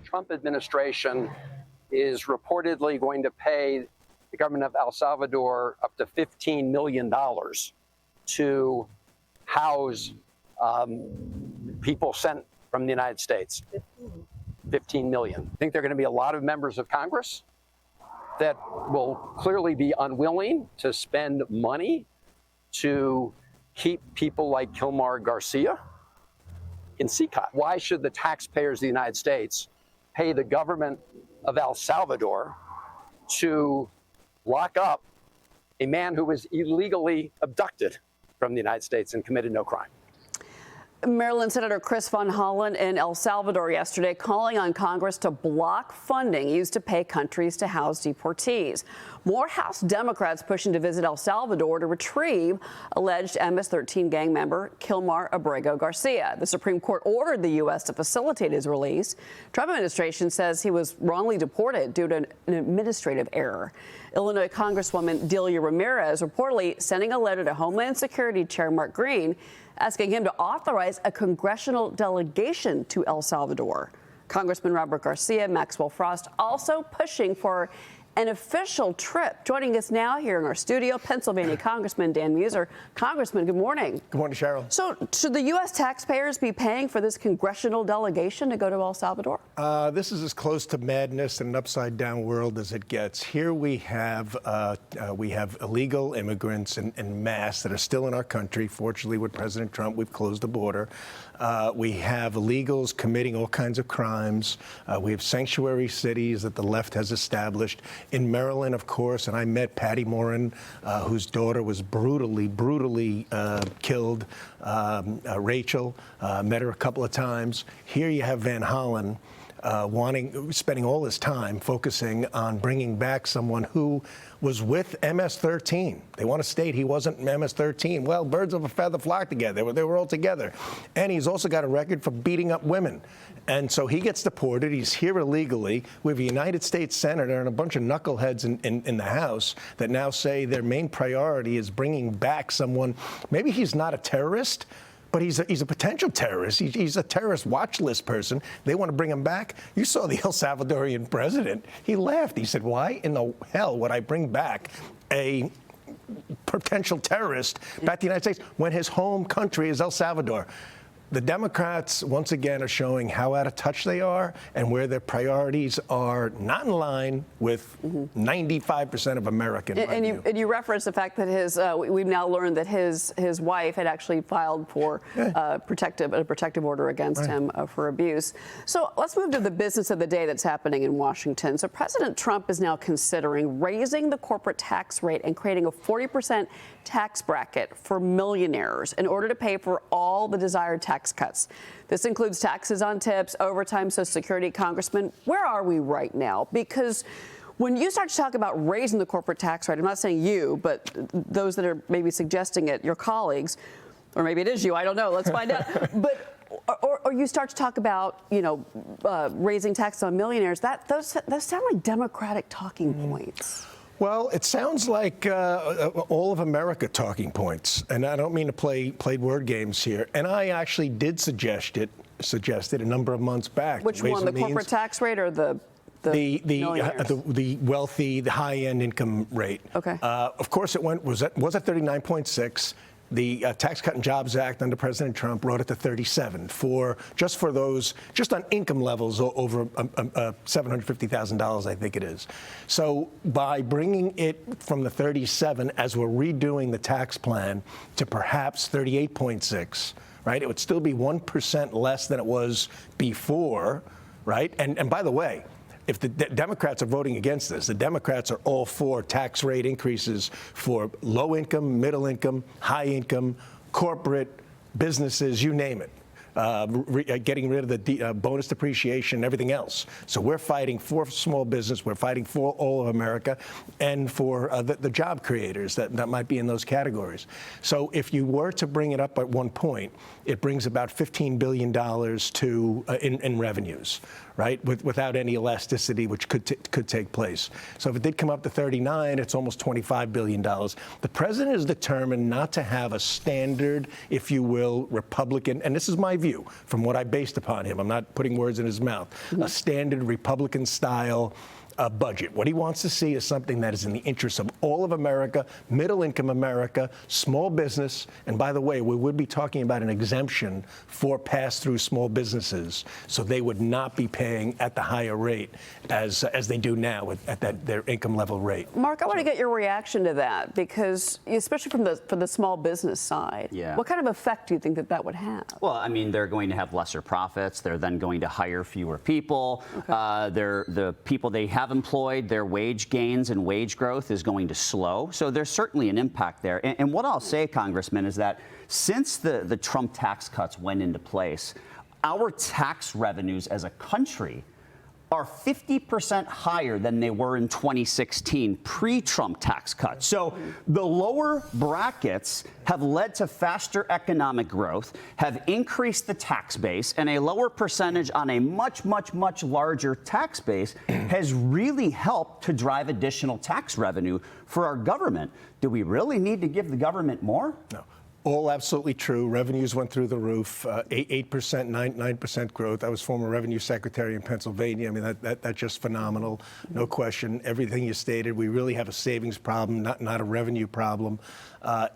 Trump administration is reportedly going to pay the government of El Salvador up to $15 million to house people sent from the United States. 15 million. I think there are going to be a lot of members of Congress that will clearly be unwilling to spend money to keep people like Kilmar Garcia in CCOT. Why should the taxpayers of the United States pay the government of El Salvador to lock up a man who was illegally abducted from the United States and committed no crime? Maryland Senator Chris Van Hollen in El Salvador yesterday calling on Congress to block funding used to pay countries to house deportees. More House Democrats pushing to visit El Salvador to retrieve alleged MS-13 gang member Kilmar Abrego Garcia. The Supreme Court ordered the U.S. to facilitate his release. Trump administration says he was wrongly deported due to an administrative error. Illinois Congresswoman Delia Ramirez reportedly sending a letter to Homeland Security Chair Mark Green asking him to authorize a congressional delegation to El Salvador. Congressman Robert Garcia, Maxwell Frost also pushing for an official trip. Joining us now here in our studio, Pennsylvania Congressman Dan Meuser. Congressman, good morning. Good morning, Cheryl. So should the U.S. taxpayers be paying for this congressional delegation to go to El Salvador? This is as close to madness and an upside-down world as it gets. Here we have illegal immigrants en masse that are still in our country. Fortunately, with President Trump, we've closed the border. We have illegals committing all kinds of crimes. We have sanctuary cities that the left has established. In Maryland, of course, and I met Patty Morin, whose daughter was brutally killed. Rachel, met her a couple of times. Here you have Van Hollen spending all his time focusing on bringing back someone who was with MS-13. They want to state he wasn't MS-13. Well, birds of a feather flock together. They were all together. And he's also got a record for beating up women. And so he gets deported. He's here illegally. We have a United States senator and a bunch of knuckleheads in the House that now say their main priority is bringing back someone. Maybe he's not a terrorist, but he's a potential terrorist. He's a terrorist watch list person. They want to bring him back. You saw the El Salvadorian president. He laughed. He said, why in the hell would I bring back a potential terrorist back to the United States when his home country is El Salvador? The Democrats, once again, are showing how out of touch they are and where their priorities are not in line with 95% of American. And you referenced the fact that we've now learned that his wife had actually filed for a protective order against him for abuse. So let's move to the business of the day that's happening in Washington. So President Trump is now considering raising the corporate tax rate and creating a 40% tax bracket for millionaires in order to pay for all the desired tax cuts. This includes taxes on tips, overtime, Social Security. Congressman, where are we right now? Because when you start to talk about raising the corporate tax rate, I'm not saying you, but those that are maybe suggesting it, your colleagues, or maybe it is you, I don't know, let's find out. But or you start to talk about, raising taxes on millionaires, those sound like Democratic talking points. Well, it sounds like all of America talking points, and I don't mean to play word games here. And I actually did suggest it a number of months back. Which one, the corporate tax rate or the wealthy, the high-end income rate? Okay. Of course, it was at 39.6. The Tax Cut and Jobs Act under President Trump wrote it to 37 just on income levels over $750,000, I think it is. So by bringing it from the 37, as we're redoing the tax plan, to perhaps 38.6, right? It would still be 1% less than it was before, right? And by the way, if the Democrats are voting against this, the Democrats are all for tax rate increases for low income, middle income, high income, corporate, businesses, you name it. Getting rid of the bonus depreciation and everything else. So we're fighting for small business, we're fighting for all of America, and for the job creators that might be in those categories. So if you were to bring it up at one point, it brings about $15 billion in revenues, right, without any elasticity, which could take place. So if it did come up to 39, it's almost $25 billion. The president is determined not to have a standard, if you will, Republican, and this is my view from what I based upon him. I'm not putting words in his mouth. A standard Republican-style budget. What he wants to see is something that is in the interest of all of America, middle-income America, small business, and by the way, we would be talking about an exemption for pass-through small businesses, so they would not be paying at the higher rate as they do now at their income level rate. Mark, I want to get your reaction to that, because especially from the small business side, what kind of effect do you think that would have? Well, I mean, they're going to have lesser profits. They're then going to hire fewer people. The people they have employed, their wage gains and wage growth is going to slow. So there's certainly an impact there. And what I'll say, Congressman, is that since the Trump tax cuts went into place, our tax revenues as a country are 50% higher than they were in 2016, pre-Trump tax cuts. So the lower brackets have led to faster economic growth, have increased the tax base, and a lower percentage on a much, much, much larger tax base has really helped to drive additional tax revenue for our government. Do we really need to give the government more? No. All absolutely true. Revenues went through the roof, 8%, 9% growth. I was former revenue secretary in Pennsylvania. I mean, that's just phenomenal, no question. Everything you stated, we really have a savings problem, not a revenue problem.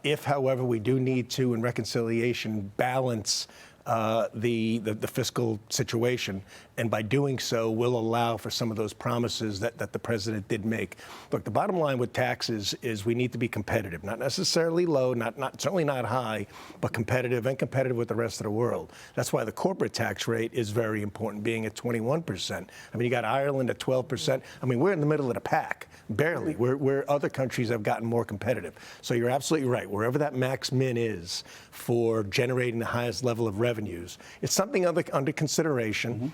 If, however, we do need to, in reconciliation, balance the fiscal situation, and by doing so, will allow for some of those promises that the president did make. Look, the bottom line with taxes is we need to be competitive, not necessarily low, certainly not high, but competitive, and competitive with the rest of the world. That's why the corporate tax rate is very important, being at 21%. I mean, you got Ireland at 12%. I mean, we're in the middle of the pack, barely, where other countries have gotten more competitive. So you're absolutely right. Wherever that max min is for generating the highest level of revenues, it's something under consideration.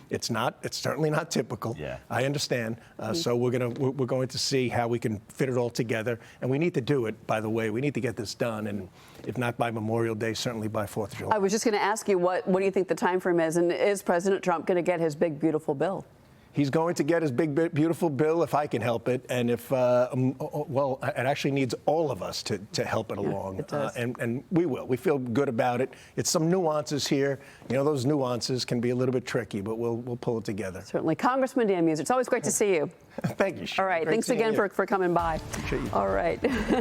It's certainly not typical. Yeah. I understand. So we're going to see how we can fit it all together, and we need to do it. By the way, we need to get this done, and if not by Memorial Day, certainly by 4th of July. I was just going to ask you, what do you think the time frame is, and is President Trump going to get his big, beautiful bill? He's going to get his big, beautiful bill if I can help it, and if well, it actually needs all of us to help it along, it does. And we will. We feel good about it. It's some nuances here. You know, those nuances can be a little bit tricky, but we'll pull it together. Certainly, Congressman Dan Meuser. It's always great to see you. Thank you. All right, thanks again for coming by. Appreciate you. All right.